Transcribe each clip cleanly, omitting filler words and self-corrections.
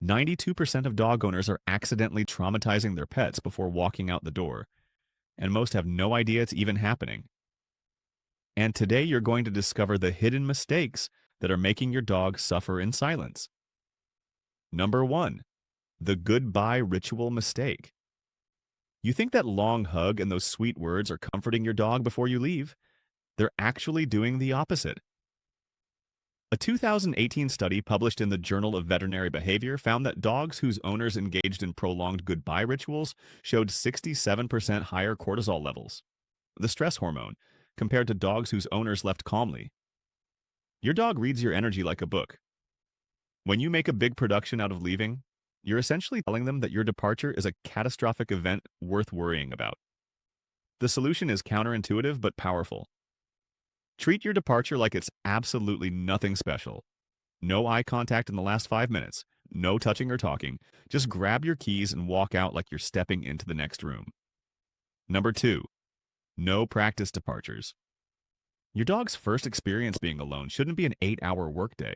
92% of dog owners are accidentally traumatizing their pets before walking out the door, and most have no idea it's even happening. And today you're going to discover the hidden mistakes that are making your dog suffer in silence. Number 1. The goodbye ritual mistake. You think that long hug and those sweet words are comforting your dog before you leave. They're actually doing the opposite. A 2018 study published in the Journal of Veterinary Behavior found that dogs whose owners engaged in prolonged goodbye rituals showed 67% higher cortisol levels, the stress hormone, compared to dogs whose owners left calmly. Your dog reads your energy like a book. When you make a big production out of leaving, you're essentially telling them that your departure is a catastrophic event worth worrying about. The solution is counterintuitive but powerful. Treat your departure like it's absolutely nothing special. No eye contact in the last 5 minutes, no touching or talking. Just grab your keys and walk out like you're stepping into the next room. Number 2. No practice departures. Your dog's first experience being alone shouldn't be an 8-hour workday.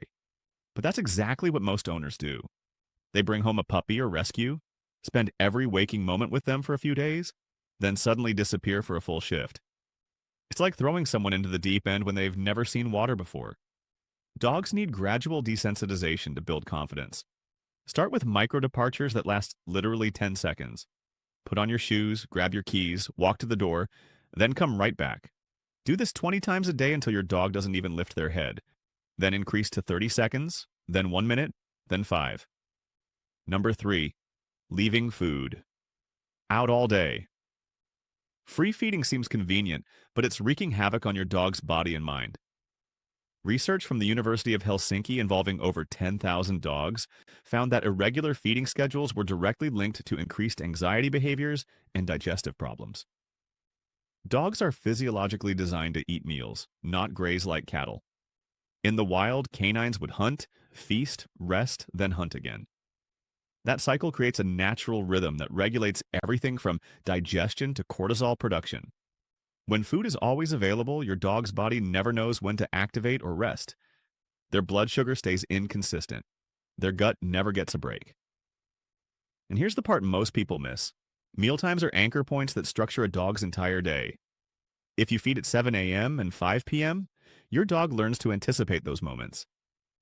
But that's exactly what most owners do. They bring home a puppy or rescue, spend every waking moment with them for a few days, then suddenly disappear for a full shift. It's like throwing someone into the deep end when they've never seen water before. Dogs need gradual desensitization to build confidence. Start with micro departures that last literally 10 seconds. Put on your shoes, grab your keys, walk to the door, then come right back. Do this 20 times a day until your dog doesn't even lift their head. Then increase to 30 seconds, then 1 minute, then 5. Number 3. Leaving food out all day. Free feeding seems convenient, but it's wreaking havoc on your dog's body and mind. Research from the University of Helsinki involving over 10,000 dogs found that irregular feeding schedules were directly linked to increased anxiety behaviors and digestive problems. Dogs are physiologically designed to eat meals, not graze like cattle. In the wild, canines would hunt, feast, rest, then hunt again. That cycle creates a natural rhythm that regulates everything from digestion to cortisol production. When food is always available, your dog's body never knows when to activate or rest. Their blood sugar stays inconsistent. Their gut never gets a break. And here's the part most people miss. Mealtimes are anchor points that structure a dog's entire day. If you feed at 7 a.m. and 5 p.m., your dog learns to anticipate those moments.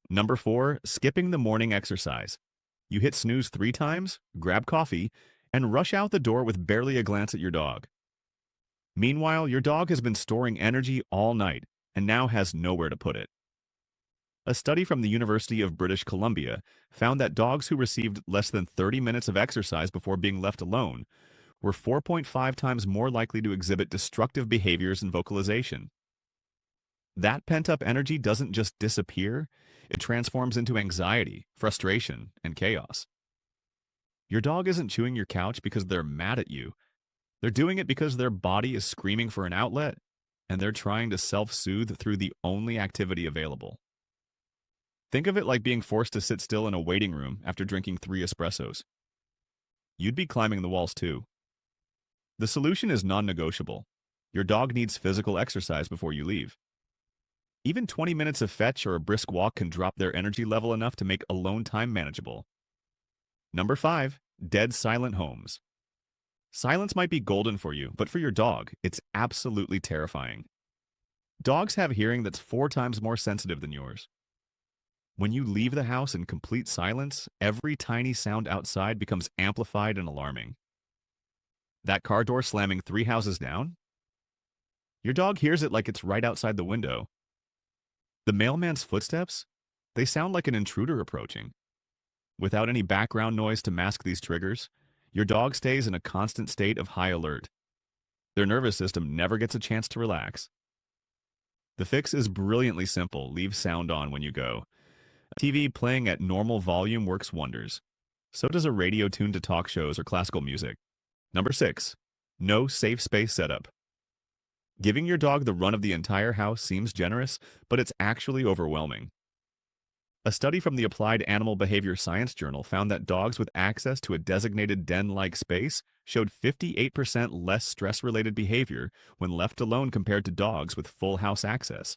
Number 4, skipping the morning exercise. You hit snooze 3 times, grab coffee, and rush out the door with barely a glance at your dog. Meanwhile, your dog has been storing energy all night and now has nowhere to put it. A study from the University of British Columbia found that dogs who received less than 30 minutes of exercise before being left alone were 4.5 times more likely to exhibit destructive behaviors and vocalization. That pent-up energy doesn't just disappear, it transforms into anxiety, frustration, and chaos. Your dog isn't chewing your couch because they're mad at you. They're doing it because their body is screaming for an outlet, and they're trying to self-soothe through the only activity available. Think of it like being forced to sit still in a waiting room after drinking 3 espressos. You'd be climbing the walls too. The solution is non-negotiable. Your dog needs physical exercise before you leave. Even 20 minutes of fetch or a brisk walk can drop their energy level enough to make alone time manageable. Number 5, dead silent homes. Silence might be golden for you, but for your dog, it's absolutely terrifying. Dogs have hearing that's 4 times more sensitive than yours. When you leave the house in complete silence, every tiny sound outside becomes amplified and alarming. That car door slamming 3 houses down? Your dog hears it like it's right outside the window. The mailman's footsteps? They sound like an intruder approaching. Without any background noise to mask these triggers, your dog stays in a constant state of high alert. Their nervous system never gets a chance to relax. The fix is brilliantly simple. Leave sound on when you go. A TV playing at normal volume works wonders. So does a radio tuned to talk shows or classical music. Number 6, no safe space setup. Giving your dog the run of the entire house seems generous, but it's actually overwhelming. A study from the Applied Animal Behavior Science Journal found that dogs with access to a designated den-like space showed 58% less stress-related behavior when left alone compared to dogs with full house access.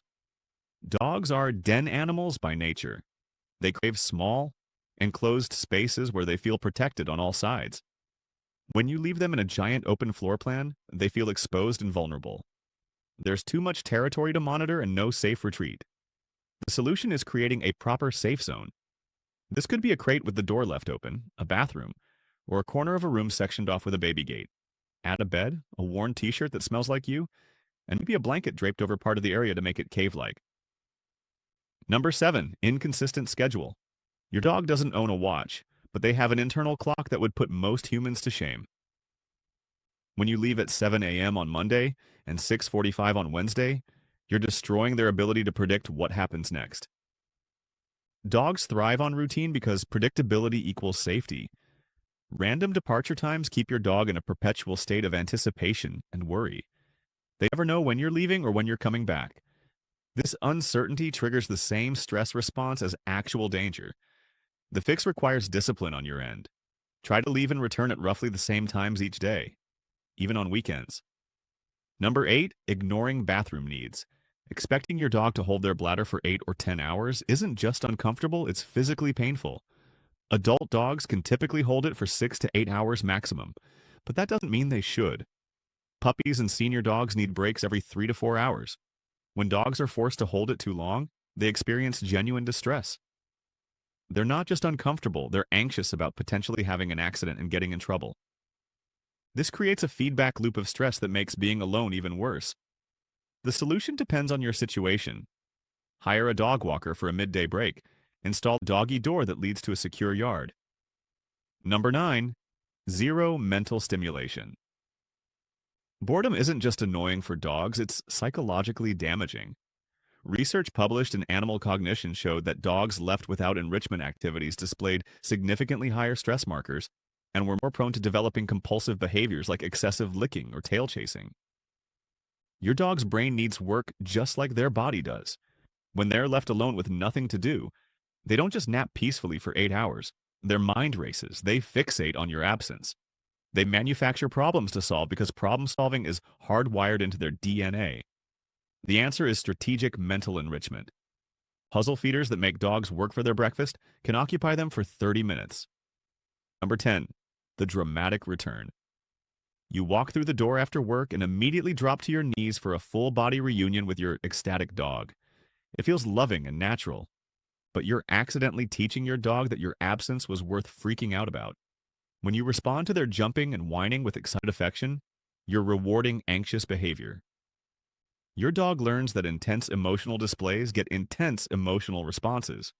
Dogs are den animals by nature. They crave small, enclosed spaces where they feel protected on all sides. When you leave them in a giant open floor plan, they feel exposed and vulnerable. There's too much territory to monitor and no safe retreat. The solution is creating a proper safe zone. This could be a crate with the door left open, a bathroom, or a corner of a room sectioned off with a baby gate. Add a bed, a worn t-shirt that smells like you, and maybe a blanket draped over part of the area to make it cave-like. Number 7, inconsistent schedule. Your dog doesn't own a watch, but they have an internal clock that would put most humans to shame. When you leave at 7 a.m. on Monday and 6:45 on Wednesday, you're destroying their ability to predict what happens next. Dogs thrive on routine because predictability equals safety. Random departure times keep your dog in a perpetual state of anticipation and worry. They never know when you're leaving or when you're coming back. This uncertainty triggers the same stress response as actual danger. The fix requires discipline on your end. Try to leave and return at roughly the same times each day, even on weekends. Number 8, ignoring bathroom needs. Expecting your dog to hold their bladder for 8 or 10 hours isn't just uncomfortable, it's physically painful. Adult dogs can typically hold it for 6 to 8 hours maximum, but that doesn't mean they should. Puppies and senior dogs need breaks every 3 to 4 hours. When dogs are forced to hold it too long, they experience genuine distress. They're not just uncomfortable, they're anxious about potentially having an accident and getting in trouble. This creates a feedback loop of stress that makes being alone even worse. The solution depends on your situation. Hire a dog walker for a midday break. Install a doggy door that leads to a secure yard. Number 9, zero mental stimulation. Boredom isn't just annoying for dogs, it's psychologically damaging. Research published in Animal Cognition showed that dogs left without enrichment activities displayed significantly higher stress markers and were more prone to developing compulsive behaviors like excessive licking or tail chasing. Your dog's brain needs work just like their body does. When they're left alone with nothing to do, they don't just nap peacefully for 8 hours. Their mind races. They fixate on your absence. They manufacture problems to solve because problem solving is hardwired into their DNA. The answer is strategic mental enrichment. Puzzle feeders that make dogs work for their breakfast can occupy them for 30 minutes. Number 10, the dramatic return. You walk through the door after work and immediately drop to your knees for a full-body reunion with your ecstatic dog. It feels loving and natural, but you're accidentally teaching your dog that your absence was worth freaking out about. When you respond to their jumping and whining with excited affection, you're rewarding anxious behavior. Your dog learns that intense emotional displays get intense emotional responses.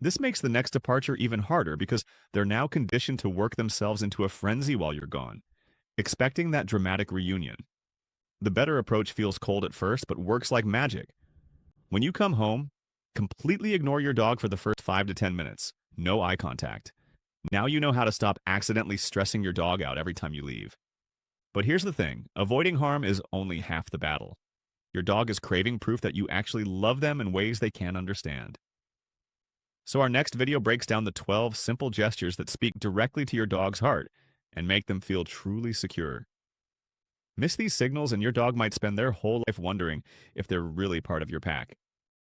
This makes the next departure even harder because they're now conditioned to work themselves into a frenzy while you're gone, expecting that dramatic reunion. The better approach feels cold at first, but works like magic. When you come home, completely ignore your dog for the first 5 to 10 minutes. No eye contact. Now you know how to stop accidentally stressing your dog out every time you leave. But here's the thing, avoiding harm is only half the battle. Your dog is craving proof that you actually love them in ways they can't understand. So our next video breaks down the 12 simple gestures that speak directly to your dog's heart and make them feel truly secure. Miss these signals and your dog might spend their whole life wondering if they're really part of your pack.